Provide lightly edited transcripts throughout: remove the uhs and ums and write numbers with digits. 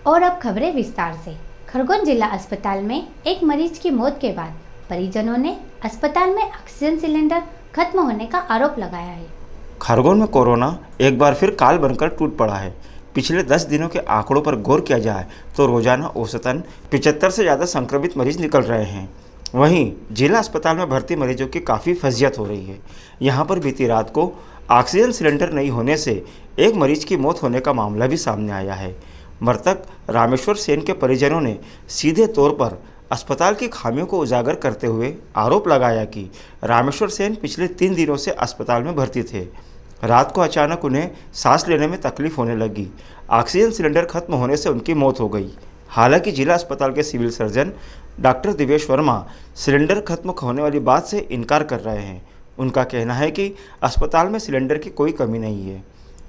और अब खबरें विस्तार से। खरगोन जिला अस्पताल में एक मरीज की मौत के बाद परिजनों ने अस्पताल में ऑक्सीजन सिलेंडर खत्म होने का आरोप लगाया है। खरगोन में कोरोना एक बार फिर काल बनकर टूट पड़ा है। पिछले 10 दिनों के आंकड़ों पर गौर किया जाए तो रोजाना औसतन 75 से ज़्यादा संक्रमित मरीज निकल रहे हैं। वहीं जिला अस्पताल में भर्ती मरीजों की काफ़ी फजियत हो रही है। यहाँ पर बीती रात को ऑक्सीजन सिलेंडर नहीं होने से एक मरीज की मौत होने का मामला भी सामने आया है। मृतक रामेश्वर सेन के परिजनों ने सीधे तौर पर अस्पताल की खामियों को उजागर करते हुए आरोप लगाया कि रामेश्वर सेन पिछले 3 दिनों से अस्पताल में भर्ती थे। रात को अचानक उन्हें सांस लेने में तकलीफ होने लगी। ऑक्सीजन सिलेंडर खत्म होने से उनकी मौत हो गई। हालांकि जिला अस्पताल के civil surgeon doctor Divesh Verma cylinder खत्म होने वाली बात से इनकार कर रहे हैं। उनका कहना है कि अस्पताल में सिलेंडर की कोई कमी नहीं है।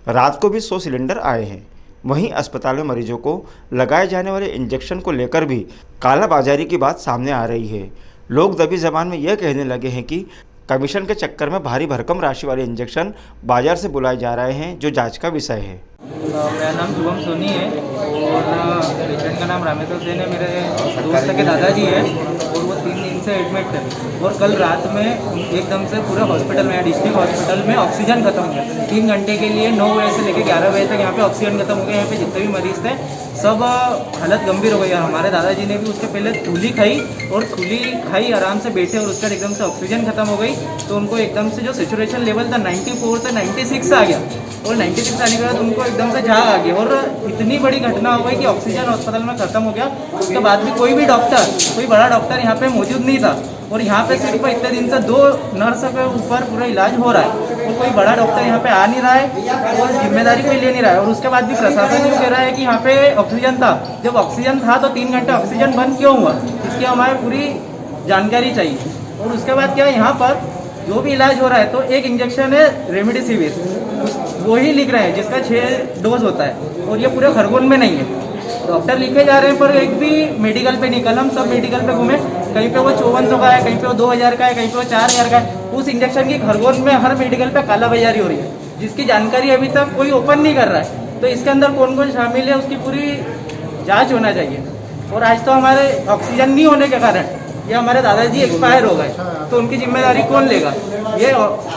रात को भी 100 सिलेंडर आए हैं। वहीं अस्पताल में मरीजों को लगाए जाने वाले इंजेक्शन को लेकर भी कालाबाजारी की बात सामने आ रही है। लोग दबी जबान में यह कहने लगे हैं कि कमीशन के चक्कर में भारी भरकम राशि वाले इंजेक्शन बाजार से बुलाए जा रहे हैं, जो जांच का विषय है। मेरा नाम शुभम सोनी है और पेशेंट का नाम रामेश्वर सेन है। मेरे दोस्त के दादाजी है और वो 3 दिन से एडमिट है। और कल रात में एकदम से पूरे हॉस्पिटल में, डिस्ट्रिक्ट हॉस्पिटल में ऑक्सीजन खत्म हो गया। 3 घंटे के लिए 9 बजे से लेकर 11 बजे तक यहाँ पे ऑक्सीजन खत्म हो गया। यहाँ पे जितने भी मरीज थे सब हालत गंभीर हो गई। हमारे दादाजी ने भी उसके पहले थूली खाई और थूली खाई आराम से बैठे और उसका एकदम से ऑक्सीजन खत्म हो गई। तो उनको एकदम से जो सेचुरेशन लेवल था 94 से 96 आ गया और 96 आने के बाद उनको एकदम से झाग आ गया और इतनी बड़ी घटना हो गई कि ऑक्सीजन अस्पताल में खत्म हो गया। उसके बाद भी कोई भी डॉक्टर, कोई बड़ा डॉक्टर यहाँ पे मौजूद नहीं था और यहाँ पे सिर्फ इतने दिन से 2 नर्स के ऊपर पूरा इलाज हो रहा है और कोई बड़ा डॉक्टर यहाँ पे आ नहीं रहा है और जिम्मेदारी कोई ले नहीं रहा है। और उसके बाद भी प्रशासन ये कह रहा है कि यहाँ पे ऑक्सीजन था। जब ऑक्सीजन था तो 3 घंटे ऑक्सीजन बंद क्यों हुआ, इसकी हमारी पूरी जानकारी चाहिए। और उसके बाद क्या, यहाँ पर जो भी इलाज हो रहा है तो एक इंजेक्शन है रेमडेसिविर, वो ही लिख रहे हैं जिसका 6 डोज होता है और ये पूरे खरगोन में नहीं है। डॉक्टर लिखे जा रहे हैं पर एक भी मेडिकल पे नहीं। कल हम सब मेडिकल पे घूमे, कहीं पे वो 5400 का है, कहीं पे वो 2000 का है, कहीं पे वो 4000 का है। उस इंजेक्शन की खरगोन में हर मेडिकल पे कालाबाजारी हो रही है, जिसकी जानकारी अभी तक कोई ओपन नहीं कर रहा है। तो इसके अंदर कौन कौन शामिल है उसकी पूरी जाँच होना चाहिए। और आज तो हमारे ऑक्सीजन नहीं होने के कारण ये हमारे दादाजी एक्सपायर हो गए, तो उनकी जिम्मेदारी कौन लेगा। ये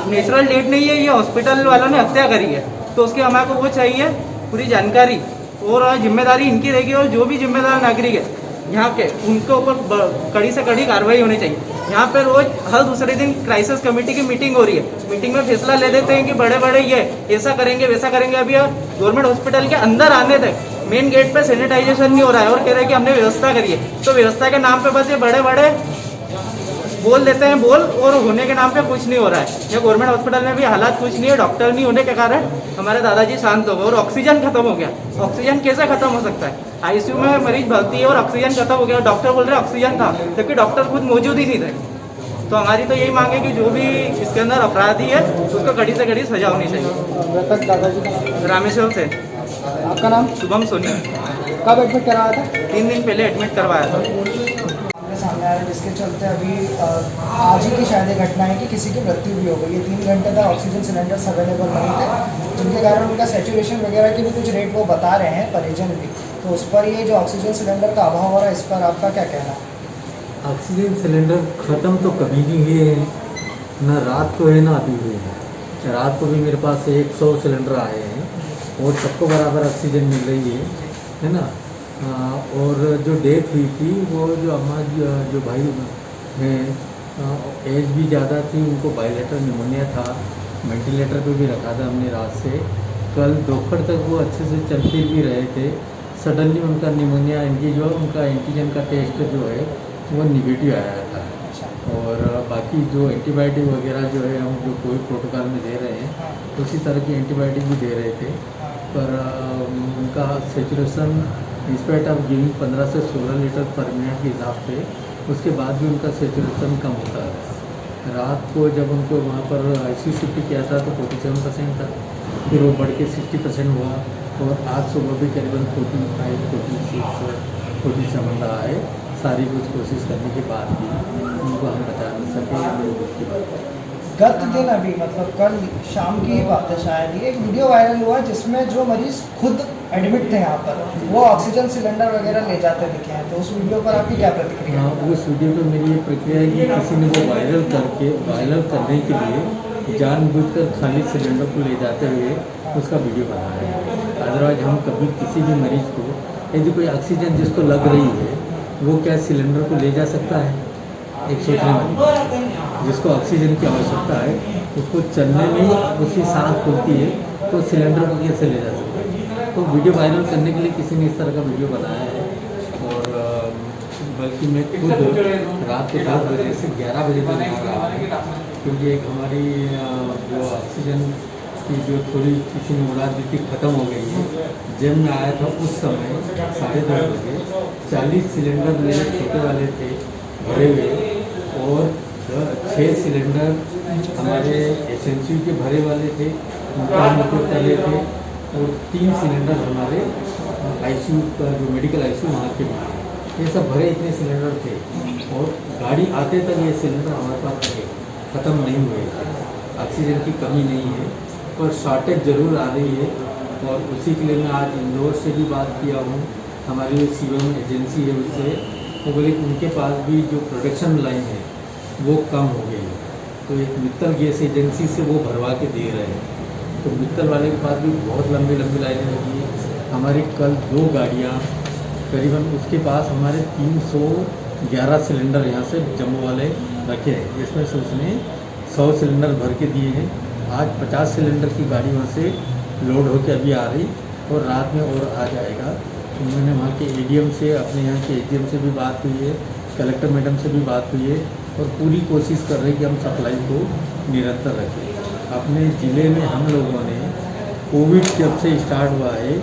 नेचुरल डेथ नहीं है, ये हॉस्पिटल वालों ने हत्या करी है। तो उसकी हमारे को वो चाहिए पूरी जानकारी और जिम्मेदारी इनकी रहेगी। और जो भी जिम्मेदार नागरिक है यहाँ के, उनके ऊपर कड़ी से कड़ी कार्रवाई होनी चाहिए। यहाँ पे रोज हर दूसरे दिन क्राइसिस कमेटी की मीटिंग हो रही है। मीटिंग में फैसला ले देते हैं कि बड़े बड़े ये ऐसा करेंगे वैसा करेंगे। अभी गवर्नमेंट हॉस्पिटल के अंदर आने तक मेन गेट पे सैनिटाइजेशन नहीं हो रहा है और कह रहे हैं कि हमने व्यवस्था करी है। तो व्यवस्था के नाम पे बस ये बड़े बड़े बोल देते हैं बोल, और होने के नाम पे कुछ नहीं हो रहा है। ये गवर्नमेंट हॉस्पिटल में भी हालात कुछ नहीं है। डॉक्टर नहीं होने के कारण हमारे दादाजी शांत हो गए और ऑक्सीजन खत्म हो गया। ऑक्सीजन कैसे खत्म हो सकता है? आईसीयू में मरीज भर्ती है और ऑक्सीजन खत्म हो गया। डॉक्टर बोल रहे ऑक्सीजन था, जबकि डॉक्टर खुद मौजूद ही नहीं थे। तो हमारी तो यही मांग है कि जो भी इसके अंदर अपराधी है उसको कड़ी से कड़ी सजा होनी चाहिए। मृतक दादाजी रामेश्वर से। आपका नाम? शुभम सोनी। कब एडमिट करवाया था? 3 दिन पहले एडमिट करवाया था। सामने आ रहा है जिसके चलते अभी आज ही की शायद एक घटना है कि किसी की मृत्यु भी हो गई है। 3 घंटे तक ऑक्सीजन सिलेंडर्स अवेलेबल नहीं थे, जिनके कारण उनका सेचुरेशन वगैरह के भी कुछ रेट वो बता रहे हैं परिजन भी। तो उस पर ये जो ऑक्सीजन सिलेंडर का अभाव हो रहा है, इस पर आपका क्या कहना है? ऑक्सीजन सिलेंडर ख़त्म तो कभी नहीं हुए हैं, ना रात को है ना अभी हुए हैं। रात को भी मेरे पास 100 सिलेंडर आए हैं और सबको बराबर ऑक्सीजन मिल रही है ना। और जो डेथ हुई थी वो जो हमारे जो भाई हैं एज भी ज़्यादा थी, उनको बायोलेटर निमोनिया था, वेंटिलेटर पे भी रखा था हमने रात से। कल दोपहर तक वो अच्छे से चल फिर भी रहे थे। सडनली उनका निमोनिया उनका एंटीजन का टेस्ट जो है वो निगेटिव आया था। और बाकी जो एंटीबायोटिक वगैरह जो है हम जो कोविड प्रोटोकॉल में दे रहे हैं उसी तरह की एंटीबायोटिक भी दे रहे थे। पर उनका सेचुरेशन इंस्पेक्ट ऑफ गिविंग 15 से 16 लीटर पर मिनट के हिसाब से, उसके बाद भी उनका सेचुरेशन कम होता है। रात को जब उनको वहाँ पर ICU शिफ्ट किया था तो 47% था, फिर वो बढ़ के 60% हुआ और आज सुबह भी करीबन 45, 46, 47 रहा है। सारी कुछ कोशिश करने के बाद भी उनको हम बचा नहीं सके। गत दिन अभी मतलब कल शाम की ही बात है शायद, ये एक वीडियो वायरल हुआ जिसमें जो मरीज खुद एडमिट थे यहाँ पर वो ऑक्सीजन सिलेंडर वगैरह ले जाते दिखे हैं, तो उस वीडियो पर आपकी क्या प्रतिक्रिया है? हाँ, उस वीडियो पे मेरी ये प्रक्रिया है कि किसी ने वो वायरल करने के लिए जानबूझकर खाली सिलेंडर को ले जाते हुए उसका वीडियो बनाया है। अदरवाइज हम कभी किसी भी मरीज को यदि कोई ऑक्सीजन जिसको लग रही है वो क्या सिलेंडर को ले जा सकता है? एक सोचने वाली, जिसको ऑक्सीजन की आवश्यकता है उसको चलने में उसकी सांस खुलती है तो सिलेंडर को कैसे ले जा सकता है? तो वीडियो वायरल करने के लिए किसी ने इस तरह का वीडियो बनाया है। और बल्कि मैं खुद रात को 10 बजे से 11 बजे तक यहाँ रहा हूँ, क्योंकि एक हमारी जो ऑक्सीजन की जो थोड़ी किसी ने उड़ा दी थी ख़त्म हो गई है। जब मैं आया था उस समय 10:30 बजे 40 सिलेंडर मेरे छोटे वाले थे भरे हुए, और 6 सिलेंडर हमारे एसएनसी के भरे वाले थे, उनका हम उपयोग कर रहे थे, और 3 सिलेंडर हमारे आईसीयू का जो मेडिकल आईसीयू वहाँ के भी थे। ये सब भरे इतने सिलेंडर थे, और गाड़ी आते तक ये सिलेंडर हमारे पास थे, ख़त्म नहीं हुए थे। ऑक्सीजन की कमी नहीं है, पर शॉर्टेज ज़रूर आ रही है, और उसी के लिए मैं आज इंदौर से भी बात किया हूँ, हमारी जो सीएम एजेंसी है उससे, वो बोले कि उनके पास भी जो प्रोडक्शन लाइन है वो कम हो गई है, तो एक मित्तल गैस एजेंसी से वो भरवा के दे रहे हैं। तो मित्तल वाले के पास भी बहुत लंबी लंबी लाइनें लगी है। हमारी कल 2 गाड़ियाँ करीबन उसके पास हमारे 311 सिलेंडर यहाँ से जम्मू वाले रखे हैं, जिसमें से उसने 100 सिलेंडर भर के दिए हैं। आज 50 सिलेंडर की गाड़ी वहाँ से लोड होकर अभी आ रही, और रात में और आ जाएगा। उन्होंने वहाँ के एडीएम से, अपने यहाँ के एडीएम से भी बात हुई है, कलेक्टर मैडम से भी बात हुई है, और पूरी कोशिश कर रहे हैं कि हम सप्लाई को निरंतर रखें। अपने ज़िले में हम लोगों ने कोविड जब से स्टार्ट हुआ है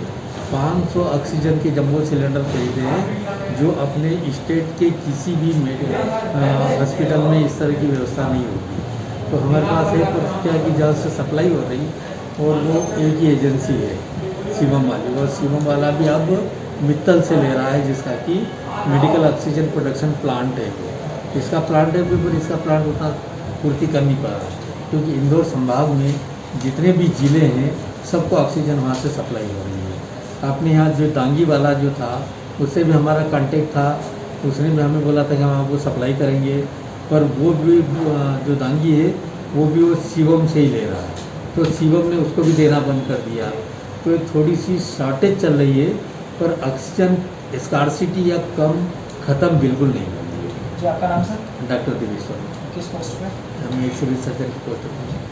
500 ऑक्सीजन के जम्बो सिलेंडर खरीदे हैं, जो अपने स्टेट के किसी भी हॉस्पिटल में इस तरह की व्यवस्था नहीं होगी। तो हमारे पास एक क्या कि जहाँ से सप्लाई हो रही, और वो एक ही एजेंसी है शिवम वाली, और शिवम वाला भी अब मित्तल से ले रहा है, जिसका कि मेडिकल ऑक्सीजन प्रोडक्शन प्लांट है। इसका प्लांट है, पर इसका प्लांट उतना पूर्ति कर नहीं पा रहा, क्योंकि इंदौर संभाग में जितने भी ज़िले हैं सबको ऑक्सीजन वहाँ से सप्लाई हो रही है। अपने यहाँ जो दांगी वाला जो था उससे भी हमारा कांटेक्ट था, उसने भी हमें बोला था कि हम आपको सप्लाई करेंगे, पर वो भी जो दांगी है वो भी वो शिवम से ही ले रहा है, तो शिवम ने उसको भी देना बंद कर दिया। तो थोड़ी सी शॉर्टेज चल रही है, पर ऑक्सीजन स्कार्सिटी या कम ख़त्म बिल्कुल नहीं हो रही है। जी, आपका नाम सर? डॉक्टर दिवेश वर्मा, किस पोस्ट पे? हमें सिविल सर्जन की पोस्ट पर।